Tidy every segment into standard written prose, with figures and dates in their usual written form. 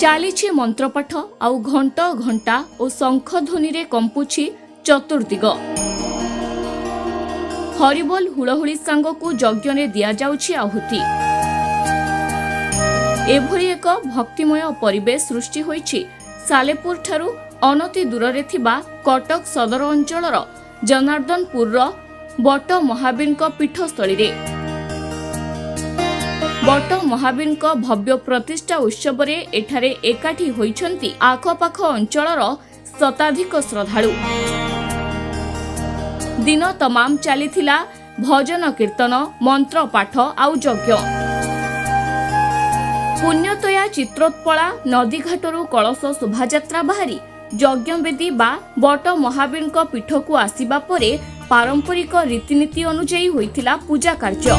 ଚାଲିଛି ମନ୍ତ୍ରପାଠ ଆଉ ଘଣ୍ଟ ଘଣ୍ଟା ଓ ଶଙ୍ଖ ଧ୍ୱନିରେ କମ୍ପୁଛି ଚତୁର୍ଦିଗ। ହରିବୋଲ ହୁଳହୁଳି ସାଙ୍ଗକୁ ଯଜ୍ଞରେ ଦିଆଯାଉଛି ଆହୁତି। ଏଭଳି ଏକ ଭକ୍ତିମୟ ପରିବେଶ ସୃଷ୍ଟି ହୋଇଛି ସାଲେପୁର ଠାରୁ ଅନତି ଦୂରରେ ଥିବା କଟକ ସଦର ଅଞ୍ଚଳର ଜନାର୍ଦ୍ଦନପୁରର ବଟ ମହାବୀରଙ୍କ ପୀଠସ୍ଥଳୀରେ। ବଟ ମହାବୀରଙ୍କ ଭବ୍ୟ ପ୍ରତିଷ୍ଠା ଉତ୍ସବରେ ଏଠାରେ ଏକାଠି ହୋଇଛନ୍ତି ଆଖପାଖ ଅଞ୍ଚଳର ଶତାଧିକ ଶ୍ରଦ୍ଧାଳୁ। ଦିନ ତମାମ ଚାଲିଥିଲା ଭଜନ କୀର୍ତ୍ତନ, ମନ୍ତ୍ରପାଠ ଆଉ ଯଜ୍ଞ। ପୁଣ୍ୟତୋୟା ଚିତ୍ରୋତ୍ପଳା ନଦୀଘାଟରୁ କଳସ ଶୋଭାଯାତ୍ରା ବାହାରି ଯଜ୍ଞବେଦୀ ବା ବଟ ମହାବୀରଙ୍କ ପୀଠକୁ ଆସିବା ପରେ ପାରମ୍ପରିକ ରୀତିନୀତି ଅନୁଯାୟୀ ହୋଇଥିଲା ପୂଜା କାର୍ଯ୍ୟ।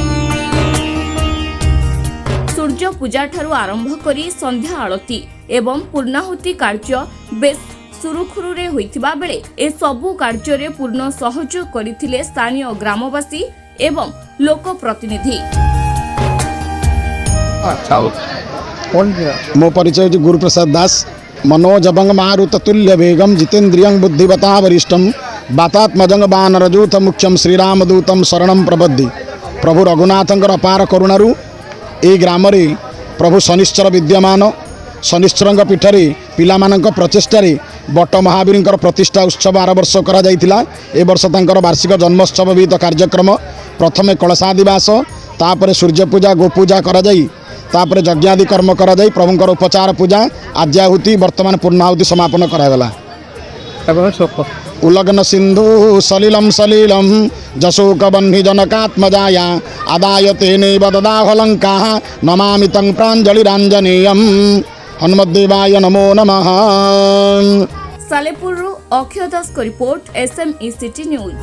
ସୂର୍ଯ୍ୟ ପୂଜା ଠାରୁ ଆରମ୍ଭ କରି ସନ୍ଧ୍ୟା ଆଳତି ଏବଂ ପୂର୍ଣ୍ଣାହୁତି କାର୍ଯ୍ୟ ବେଶ୍ ସୁରୁଖୁରୁରେ ହୋଇଥିବା ବେଳେ ଏସବୁ କାର୍ଯ୍ୟରେ ପୂର୍ଣ୍ଣ ସହଯୋଗ କରିଥିଲେ ସ୍ଥାନୀୟ ଗ୍ରାମବାସୀ ଏବଂ ଲୋକପ୍ରତିନିଧି। मो परिचय गुरुप्रसाद दास। मनोजभंग मारुततुल्य वेगम जितेन्द्रियं बुद्धिवता वरिष्ठम बातात्मजंग बानरजूत मुख्यम श्रीरामदूतम शरणम प्रबद्धि। प्रभु रघुनाथंकर अपार करुणारू ए ग्राम रे प्रभु शनिश्चर विद्यमान। शनिश्चर पीठरे पिलामानंक प्रचेष्टारे बट महावीर प्रतिष्ठा उत्सव 12 वर्ष करा जाइतिला। ए वर्ष तांकर वार्षिक जन्मोत्सव विहित कार्यक्रम प्रथमे कलशादिवास, तापरे सूर्य पूजा गोपूजा करा जाई, तापरे यज्ञादि कर्म करा जाई, प्रभुंकर उपचार पूजा आज्याहुति वर्तमान पूर्णाहुति समापन करागला। उलग्न सिंधु सलिलम सलिलम जशोक बन्ही जनकात्मजाया आदाय तेने बददाहलंका नमामि तं प्राञ्जलिराञ्जनेयम् हनुमद्देवाय नमो नमः। सालेपुर अक्षय दास को रिपोर्ट SME सिटी न्यूज।